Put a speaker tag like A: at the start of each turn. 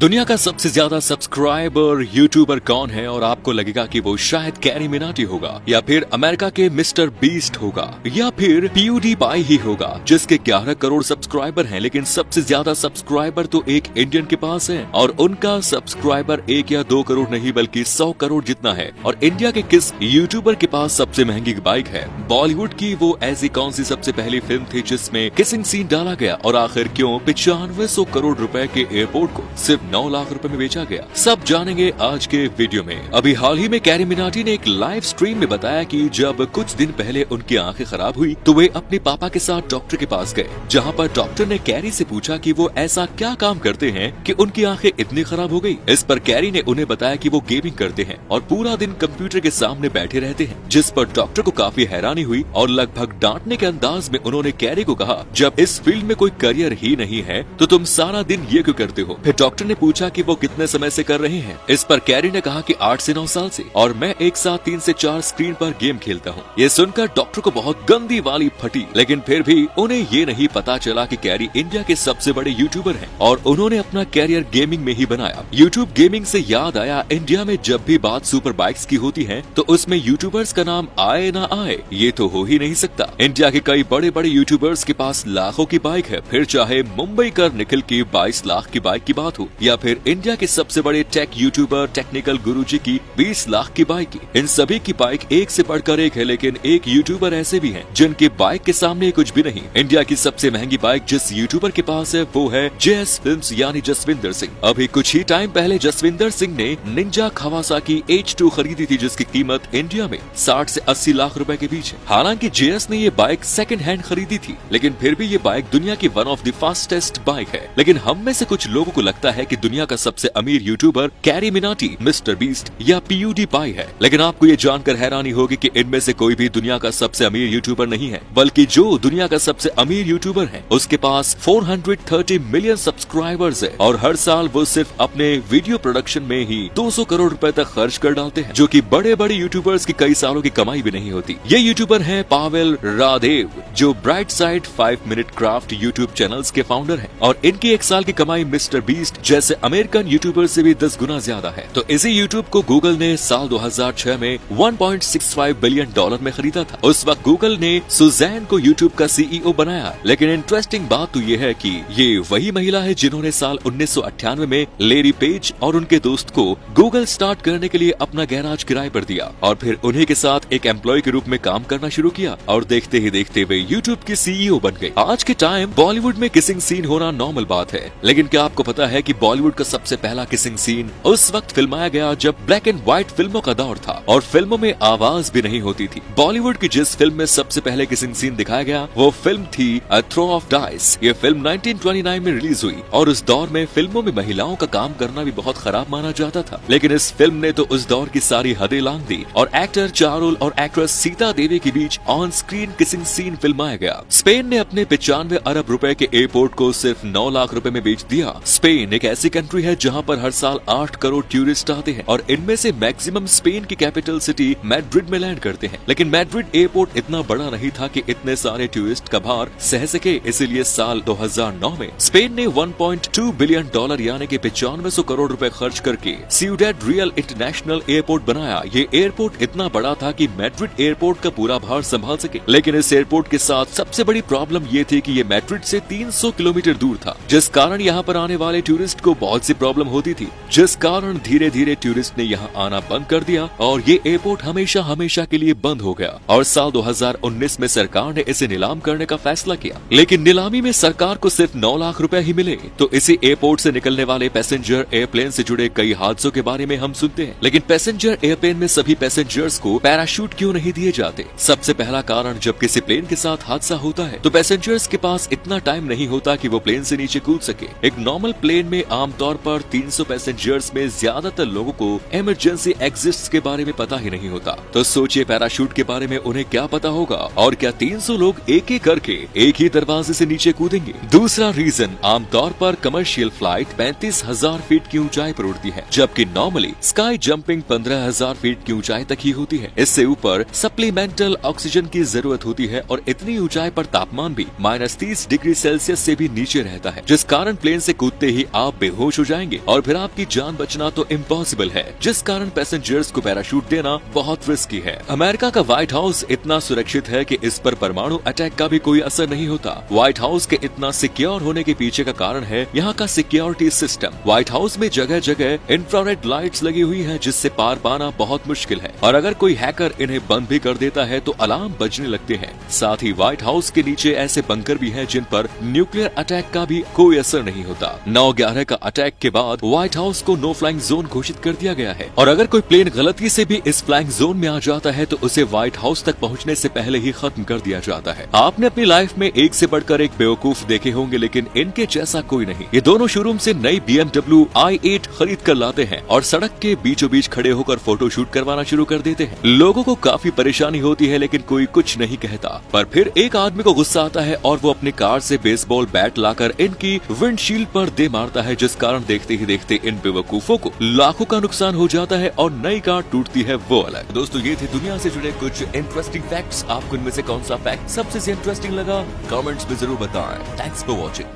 A: दुनिया का सबसे ज्यादा सब्सक्राइबर यूट्यूबर कौन है और आपको लगेगा कि वो शायद कैरी मिनाटी होगा या फिर अमेरिका के मिस्टर बीस्ट होगा या फिर PewDiePie ही होगा जिसके 11 करोड़ सब्सक्राइबर हैं, लेकिन सबसे ज्यादा सब्सक्राइबर तो एक इंडियन के पास है और उनका सब्सक्राइबर 1 या 2 करोड़ नहीं बल्कि 100 करोड़ जितना है। और इंडिया के किस यूट्यूबर के पास सबसे महंगी बाइक है? बॉलीवुड की वो ऐसी कौन सी सबसे पहली फिल्म थी जिसमें किसिंग सीन डाला गया और आखिर क्यों 9500 करोड़ रुपए के एयरपोर्ट को सिर्फ 9 लाख रुपए में बेचा गया? सब जानेंगे आज के वीडियो में। अभी हाल ही में कैरी मिनाटी ने एक लाइव स्ट्रीम में बताया कि जब कुछ दिन पहले उनकी आंखें खराब हुई तो वे अपने पापा के साथ डॉक्टर के पास गए, जहां पर डॉक्टर ने कैरी से पूछा कि वो ऐसा क्या काम करते हैं कि उनकी आंखें इतनी खराब हो गई। इस पर कैरी ने उन्हें बताया कि वो गेमिंग करते हैं और पूरा दिन कंप्यूटर के सामने बैठे रहते हैं, जिस पर डॉक्टर को काफी हैरानी हुई और लगभग डांटने के अंदाज में उन्होंने कैरी को कहा, जब इस फील्ड में कोई करियर ही नहीं है तो तुम सारा दिन ये क्यों करते हो? फिर डॉक्टर ने पूछा कि वो कितने समय से कर रहे हैं। इस पर कैरी ने कहा कि 8 से 9 साल से, और मैं एक साथ 3 से 4 स्क्रीन पर गेम खेलता हूँ। ये सुनकर डॉक्टर को बहुत गंदी वाली फटी, लेकिन फिर भी उन्हें ये नहीं पता चला कि कैरी इंडिया के सबसे बड़े यूट्यूबर हैं और उन्होंने अपना कैरियर गेमिंग में ही बनाया। यूट्यूब गेमिंग से याद आया, इंडिया में जब भी बात सुपर बाइक्स की होती है तो उसमें यूट्यूबर्स का नाम आए ना आए ये तो हो ही नहीं सकता। इंडिया के कई बड़े बड़े यूट्यूबर्स के पास लाखों की बाइक है, फिर चाहे मुंबई कर निखिल की 22 लाख की बाइक की बात हो या फिर इंडिया के सबसे बड़े टेक यूट्यूबर टेक्निकल गुरुजी की 20 लाख की बाइक की। इन सभी की बाइक एक से बढ़कर एक है, लेकिन एक यूट्यूबर ऐसे भी हैं जिनके बाइक के सामने कुछ भी नहीं। इंडिया की सबसे महंगी बाइक जिस यूट्यूबर के पास है वो है JS फिल्म्स यानी जसविंदर सिंह। अभी कुछ ही टाइम पहले जसविंदर सिंह ने निंजा कावासाकी H2 खरीदी थी जिसकी कीमत इंडिया में 60 से 80 लाख रुपए के बीच है। हालांकि JS ने ये बाइक सेकंड हैंड खरीदी थी, लेकिन फिर भी ये बाइक दुनिया की one of the fastest bike है। लेकिन हम में से कुछ लोगों को लगता है कि दुनिया का सबसे अमीर YouTuber carry Minati, mister beast या PewDiePie है। लेकिन आपको ये जानकर हैरानी होगी कि इनमें से कोई भी दुनिया का सबसे अमीर यूट्यूबर नहीं है, बल्कि जो दुनिया का सबसे अमीर यूट्यूबर है उसके पास 430 मिलियन सब्सक्राइबर्स है और हर साल वो सिर्फ अपने वीडियो प्रोडक्शन में ही 200 करोड़ रुपए तक खर्च कर डालते हैं, जो कि बड़े बड़े यूट्यूबर्स की कई सालों की कमाई भी नहीं होती। ये यूट्यूबर है पावेल रादेव, जो bright side 5 minute craft YouTube channels के फाउंडर है और इनकी एक साल की कमाई मिस्टर बीस्ट जैसे अमेरिकन यूट्यूबर से भी 10 गुना ज्यादा है। तो इसी यूट्यूब को गूगल ने साल 2006 में 1.65 बिलियन डॉलर में खरीदा था। उस वक्त गूगल ने सुजैन को यूट्यूब का CEO बनाया। लेकिन इंटरेस्टिंग बात तो ये है कि ये वही महिला है जिन्होंने साल 1998 में लेरी पेज और उनके दोस्त को गूगल स्टार्ट करने के लिए अपना गैराज किराए पर दिया और फिर उन्हीं के साथ एक एम्प्लॉय के रूप में काम करना शुरू किया और देखते ही देखते वे यूट्यूब की CEO बन गए। आज के टाइम बॉलीवुड में किसिंग सीन होना नॉर्मल बात है, लेकिन क्या आपको पता है कि बॉलीवुड का सबसे पहला किसिंग सीन उस वक्त फिल्माया गया जब ब्लैक एंड व्हाइट फिल्मों का दौर था और फिल्मों में आवाज भी नहीं होती थी। बॉलीवुड की जिस फिल्म में सबसे पहले किसिंग सीन दिखाया गया वो फिल्म थी अ थ्रो ऑफ डाइस। ये फिल्म 1929 में रिलीज हुई और उस दौर में फिल्मों में महिलाओं का काम करना भी बहुत खराब माना जाता था, लेकिन इस फिल्म ने तो उस दौर की सारी हदें लांघ दी और एक्टर चारुल और एक्ट्रेस सीता देवी के बीच ऑन स्क्रीन किसिंग सीन फिल्माया गया। स्पेन ने अपने 95 अरब रुपए के एयरपोर्ट को सिर्फ 9 लाख रुपए में बेच दिया। स्पेन एक ऐसी कंट्री है जहां पर हर साल 8 करोड़ टूरिस्ट आते हैं और इनमें से मैक्सिमम स्पेन की कैपिटल सिटी मैड्रिड में लैंड करते हैं, लेकिन मैड्रिड एयरपोर्ट इतना बड़ा नहीं था कि इतने सारे टूरिस्ट का भार सह सके। इसीलिए साल 2009 में स्पेन ने 1.2 बिलियन डॉलर यानी कि 9500 करोड़ रुपए खर्च करके सिउडेड रियल इंटरनेशनल एयरपोर्ट बनाया। ये एयरपोर्ट इतना बड़ा था कि मैड्रिड एयरपोर्ट का पूरा भार संभाल सके, लेकिन इस एयरपोर्ट के साथ सबसे बड़ी प्रॉब्लम ये थी कि ये मैड्रिड से 300 किलोमीटर दूर था, जिस कारण यहाँ पर आने वाले टूरिस्ट को बहुत सी प्रॉब्लम होती थी, जिस कारण धीरे धीरे टूरिस्ट ने यहाँ आना बंद कर दिया और ये एयरपोर्ट हमेशा हमेशा के लिए बंद हो गया। और साल 2019 में सरकार ने इसे नीलाम करने का फैसला किया, लेकिन नीलामी में सरकार को सिर्फ 9 लाख रुपए ही मिले। तो इसी एयरपोर्ट से निकलने वाले पैसेंजर एयरप्लेन से जुड़े कई हादसों के बारे में हम सुनते हैं, लेकिन पैसेंजर एयरप्लेन में सभी पैसेंजर्स को पैराशूट क्यों नहीं दिए जाते? सबसे पहला कारण, जब किसी प्लेन के साथ हादसा होता है तो पैसेंजर्स के पास इतना टाइम नहीं होता कि वो प्लेन से नीचे कूद सके। एक नॉर्मल प्लेन में आमतौर पर 300 पैसेंजर्स में ज्यादातर लोगों को इमरजेंसी एग्जिट्स के बारे में पता ही नहीं होता, तो सोचिए पैराशूट के बारे में उन्हें क्या पता होगा। और क्या 300 लोग एक एक करके एक ही दरवाजे से नीचे कूदेंगे? दूसरा रीजन, आमतौर पर कमर्शियल फ्लाइट 35,000 फीट की ऊंचाई पर उड़ती है, जबकि नॉर्मली स्काई जंपिंग 15,000 फीट की ऊंचाई तक ही होती है। इससे ऊपर सप्लीमेंटल ऑक्सीजन की जरूरत होती है और इतनी ऊंचाई पर तापमान भी -30 डिग्री सेल्सियस से भी नीचे रहता है, जिस कारण प्लेन से कूदते ही आप बेहोश हो जाएंगे और फिर आपकी जान बचना तो इम्पॉसिबल है, जिस कारण पैसेंजर्स को पैराशूट देना बहुत रिस्की है। अमेरिका का व्हाइट हाउस इतना सुरक्षित है कि इस पर परमाणु अटैक का भी कोई असर नहीं होता। व्हाइट हाउस के इतना सिक्योर होने के पीछे का कारण है यहाँ का सिक्योरिटी सिस्टम। व्हाइट हाउस में जगह जगह इंफ्रारेड लाइट्स लगी हुई है, जिससे पार पाना बहुत मुश्किल है, और अगर कोई हैकर इन्हें बंद भी कर देता है तो अलार्म बजने लगते हैं। साथ ही व्हाइट हाउस के नीचे ऐसे बंकर भी हैं जिन पर न्यूक्लियर अटैक का भी कोई असर नहीं होता। 9/11 का अटैक के बाद व्हाइट हाउस को नो फ्लाइंग जोन घोषित कर दिया गया है, और अगर कोई प्लेन गलती से भी इस फ्लाइंग जोन में आ जाता है तो उसे व्हाइट हाउस तक पहुंचने से पहले ही खत्म कर दिया जाता है। आपने अपनी लाइफ में एक से बढ़कर एक बेवकूफ देखे होंगे, लेकिन इनके जैसा कोई नहीं। ये दोनों शोरूम से नई BMW i8 खरीद कर लाते हैं और सड़क के बीचों बीच खड़े होकर फोटो शूट करवाना शुरू कर देते हैं। लोगों को काफी परेशानी होती है, लेकिन कोई कुछ नहीं कहता। पर फिर एक आदमी को गुस्सा आता है और वो अपनी कार से बेसबॉल बैट लाकर इनकी विंडशील्ड पर दे मारता है, जिस कारण देखते ही देखते इन बेवकूफों को लाखों का नुकसान हो जाता है और नई कार टूटती है वो अलग। दोस्तों, ये थे दुनिया से जुड़े कुछ इंटरेस्टिंग फैक्ट्स। आपको इनमें से कौन सा फैक्ट सबसे इंटरेस्टिंग लगा, कमेंट्स में जरूर बताएं। Thanks for watching.